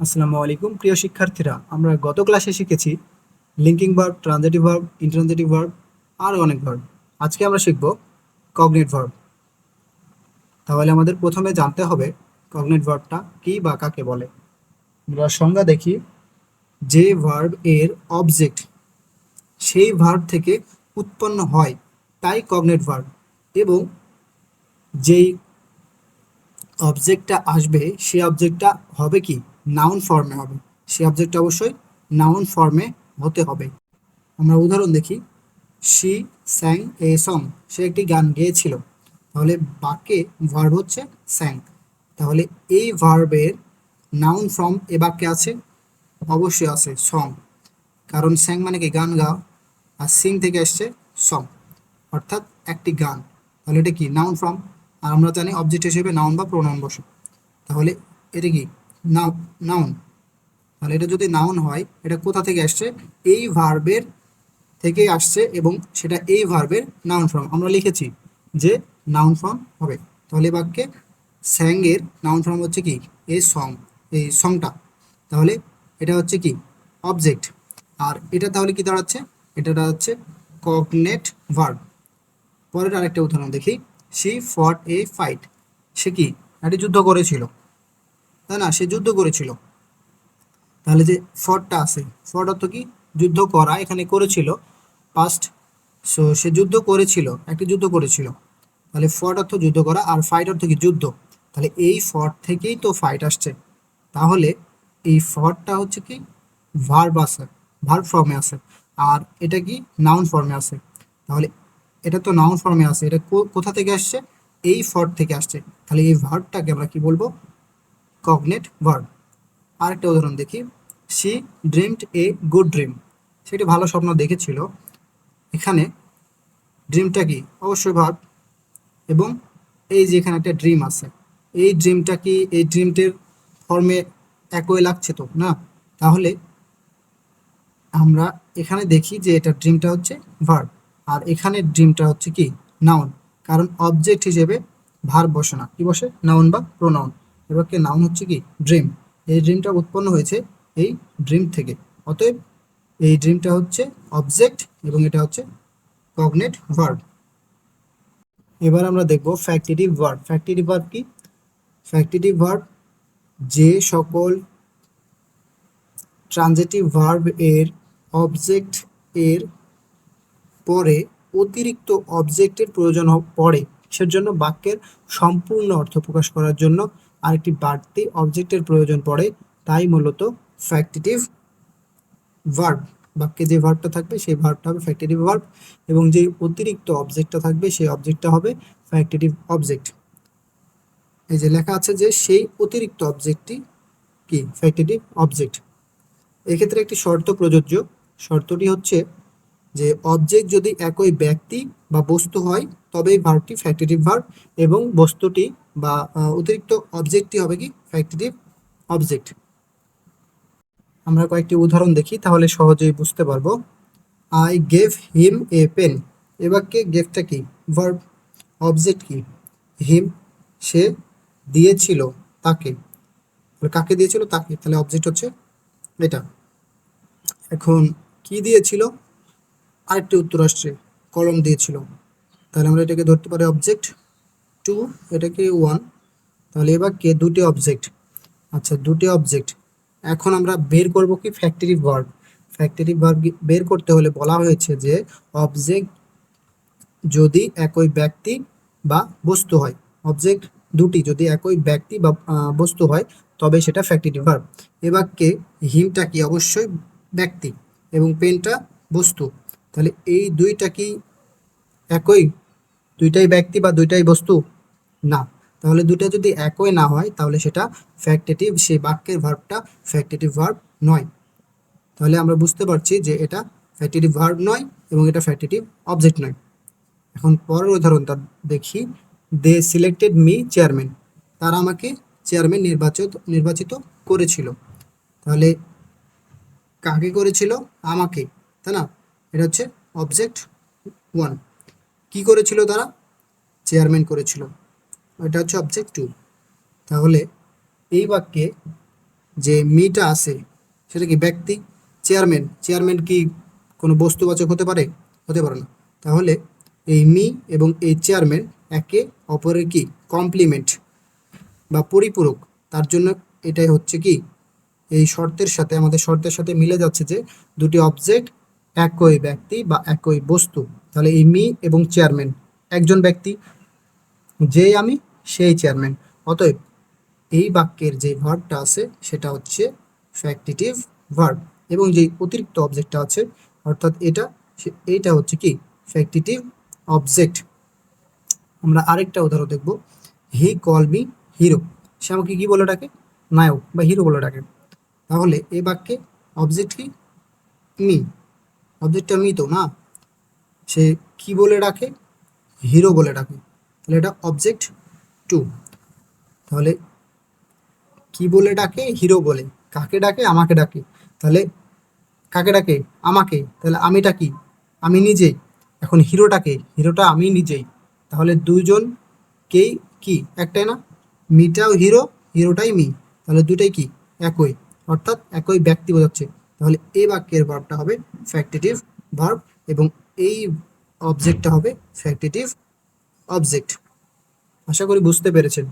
আসসালামু আলাইকুম প্রিয় শিক্ষার্থীরা, আমরা গত ক্লাসে শিখেছি linking verb, transitive verb, intransitive verb, আরও অনেক ভার্ব। আজকে আমরা শিখব কগনেট ভার্ব। তাহলে আমাদের প্রথমে জানতে হবে কগনেট ভার্বটা কি বা কাকে বলে। আমরা সংজ্ঞা দেখি। যে ভার্ব এর অবজেক্ট সেই ভার্ব থেকে উৎপন্ন হয় তাই কগনেট ভার্ব, এবং যেই অবজেক্টটা আসবে সেই অবজেক্টটা হবে কি, নাউন ফর্মে হবে। সেই অবজেক্টটা অবশ্যই নাউন ফর্মে হতে হবে। আমরা উদাহরণ দেখি। শি স্যাং এ সং, সে একটি গান গেয়েছিল। তাহলে বাক্যে ভার্ব হচ্ছে স্যাং। তাহলে এই ভার্বের নাউন ফর্ম এ বাক্যে আছে, অবশ্যই আছে সং। কারণ স্যাং মানে কি গান গাও, আর সিং থেকে আসছে সং, অর্থাৎ একটি গান। তাহলে এটা কি নাউন ফর্ম। আর আমরা জানি অবজেক্ট হিসেবে নাউন বা প্রোনাউন বসে। তাহলে এটা কি নাউন। তাহলে এটা যদি নাউন হয়, এটা কোথা থেকে আসছে, এই ভার্বের থেকেই আসছে, এবং সেটা এই ভার্বের নাউন ফর্ম। আমরা লিখেছি যে নাউন ফর্ম হবে। তাহলে বাক্যে স্যাং এর নাউন ফর্ম হচ্ছে কি, এই সং, এই সংটা। তাহলে এটা হচ্ছে কি অবজেক্ট। আর এটা তাহলে কি দাঁড়াচ্ছে, এটা দাঁড়াচ্ছে কগনেট ভার্ব। পরের আরেকটা উদাহরণ দেখি। শি ফট এ ফাইট, সে কি একটি যুদ্ধ করেছিল, তাই না, সে যুদ্ধ করেছিল। তাহলে যে ফটটা আছে, ফট অর্থ কি যুদ্ধ করা, এখানে করেছিল পাস্ট। সো সে যুদ্ধ করেছিল, একটি যুদ্ধ করেছিল। তাহলে ফট অর্থ যুদ্ধ করা, আর ফাইট অর্থ কি যুদ্ধ। তাহলে এই ফট থেকেই তো ফাইট আসছে। তাহলে এই ফটটা হচ্ছে কি ভার্ব আছে, ভার্ব ফর্মে আছে। আর এটা কি নাউন ফর্মে আছে। তাহলে এটা তো নাউন ফর্মে আছে, এটা কোথা থেকে আসছে, এই ফট থেকে আসছে। তাহলে এই ভার্বটাকে আমরা কি বলবো, কগনেট ভার্ব। আরেকটা উদাহরণ দেখি। She dreamed a good dream, সেটি ভালো স্বপ্ন দেখেছিল। এখানে ড্রিমটা কি অবশ্যই ভার্ব, এবং এই যে এখানে একটা ড্রিম আছে, এই ড্রিমটা কি এই ড্রিমটের ফর্মে একই লাগছে তো না। তাহলে আমরা এখানে দেখি যে এটা ড্রিমটা হচ্ছে ভার্ব, আর এখানে ড্রিমটা হচ্ছে কি নাউন। কারণ অবজেক্ট হিসেবে ভার্ব বসে না, কি বসে, নাউন বা প্রোনাউন। এবার কি নাউন হচ্ছে কি ড্রিম। এই ড্রিমটা উৎপন্ন হয়েছে এই ড্রিম থেকে। অতএব এই ড্রিমটা হচ্ছে অবজেক্ট, এবং এটা হচ্ছে কগনেট ভার্ব। এবার আমরা দেখব ফ্যাক্টিটিভ ভার্ব। ফ্যাক্টিটিভ ভার্ব কি, ফ্যাক্টিটিভ ভার্ব যে সকল ট্রানজিটিভ ভার্ব এর অবজেক্ট এর পরে অতিরিক্ত অবজেক্টের প্রয়োজন পড়ে, সেজন্য বাক্যের সম্পূর্ণ অর্থ প্রকাশ করার জন্য আরেকটি বাড়তি অবজেক্টের প্রয়োজন পড়ে, তাই মূলত ফ্যাক্টিটিভ ভার্ব। বাক্যে যে ভার্বটা থাকবে সেই ভার্বটা হবে ফ্যাক্টিটিভ ভার্ব, এবং যে অতিরিক্ত অবজেক্টটা থাকবে সেই অবজেক্টটা হবে ফ্যাক্টিটিভ অবজেক্ট। এই যে লেখা আছে যে সেই অতিরিক্ত অবজেক্টটি কি ফ্যাক্টিটিভ অবজেক্ট। এক্ষেত্রে একটি শর্ত প্রযোজ্য। শর্তটি হচ্ছে যে অবজেক্ট যদি একই ব্যক্তি বা বস্তু হয় তবেই ভার্বটি ফ্যাক্টিটিভ ভার্ব, এবং বস্তুটি বা অতিরিক্ত অবজেক্টটি হবে কি ফ্যাক্টিটিভ অবজেক্ট। আমরা কয়েকটি উদাহরণ দেখি, তাহলে সহজেই বুঝতে পারবো। I gave him a pen, এ বাক্যে গেভটা কি ভার্ব, অবজেক্ট কি হিম, সে দিয়েছিল তাকে। কাকে দিয়েছিল, তাকে। তাহলে অবজেক্ট হচ্ছে এটা। এখন কি দিয়েছিল, আরেকটি উত্তর আসছে কলম দিয়েছিল। তাহলে আমরা এটাকে ধরতে পারি অবজেক্ট টু, এটাকে ওয়ান। তাহলে এবার কে দুটি অবজেক্ট। আচ্ছা, দুটি অবজেক্ট। এখন আমরা বের করব কি ফ্যাক্টরি ভার্ব। ফ্যাক্টরি ভার্ব বের করতে হলে বলা হয়েছে যে অবজেক্ট যদি একই ব্যক্তি বা বস্তু হয়, অবজেক্ট দুটি যদি একই ব্যক্তি বা বস্তু হয় তবে সেটা ফ্যাক্টরি ভার্ব। এবার কে হিমটা কি অবশ্যই ব্যক্তি, এবং পেনটা বস্তু। তাহলে এই দুইটা কি একই, দুইটাই ব্যক্তি বা দুইটাই বস্তু না। তাহলে দুইটা যদি একই না হয় তাহলে সেটা ফ্যাক্টেটিভ, সেই বাক্যের ভার্বটা ফ্যাক্টেটিভ ভার্ব নয়। তাহলে আমরা বুঝতে পারছি যে এটা ফ্যাক্টেটিভ ভার্ব নয়, এবং এটা ফ্যাক্টেটিভ অবজেক্ট নয়। এখন পরের উদাহরণটা দেখি। দে সিলেক্টেড মি চেয়ারম্যান, তারা আমাকে চেয়ারম্যান নির্বাচিত করেছিল। তাহলে কাকে করেছিল, আমাকে, তাই না। এটা হচ্ছে অবজেক্ট ওয়ান। কি করেছিল তারা, চেয়ারম্যান করেছিল, এটা হচ্ছে অবজেক্ট টু। তাহলে এই বাক্যে যে মিটা আছে সেটা কি ব্যক্তি? চেয়ারম্যান, চেয়ারম্যান কি কোনো বস্তুবাচক হতে পারে? হতে পারে না। তাহলে এই মি এবং এই চেয়ারম্যান একে অপরের কি কমপ্লিমেন্ট বা পরিপূরক। তার জন্য এটাই হচ্ছে কি এই শর্তের সাথে, আমাদের শর্তের সাথে মিলে যাচ্ছে যে দুটি অবজেক্ট একই ব্যক্তি বা একই বস্তু। তাহলে এই মি এবং চেয়ারম্যান একজন ব্যক্তি, যে আমি সেই চেয়ারম্যান। অতএব এই বাক্যের যে ভার্বটা আছে সেটা হচ্ছে ফ্যাক্টিটিভ ভার্ব, এবং যে অতিরিক্ত অবজেক্টটা আছে অর্থাৎ এইটা হচ্ছে কি ফ্যাক্টিটিভ অবজেক্ট। আমরা আরেকটা উদাহরণ দেখব। হি কল মি হিরো, সে আমাকে কি বলে ডাকে? নায়ক বা হিরো বলে ডাকে। তাহলে এই বাক্যে অবজেক্ট কি? মি। অবজেক্টটা মি তো না, সে কি বলে ডাকে? হিরো বলে ডাকে। তাহলে এটা অবজেক্ট টু। তাহলে কি বলে ডাকে? হিরো বলে। কাকে ডাকে? আমাকে ডাকে। তাহলে কাকে ডাকে? আমাকে। তাহলে আমিটা কি? আমি নিজেই। এখন হিরোটাকে? হিরোটা আমি নিজেই। তাহলে দুইজনকেই কি একটাই না? মিটাও হিরো, হিরোটাই মি। তাহলে দুটাই কি একই, অর্থাৎ একই ব্যক্তি বোঝাচ্ছে। তাহলে এই বাক্যের ভার্বটা হবে ফ্যাক্টিটিভ ভার্ব, এবং এই অবজেক্টটা হবে ফ্যাক্টিটিভ অবজেক্ট। আশা করি বুঝতে পেরেছেন।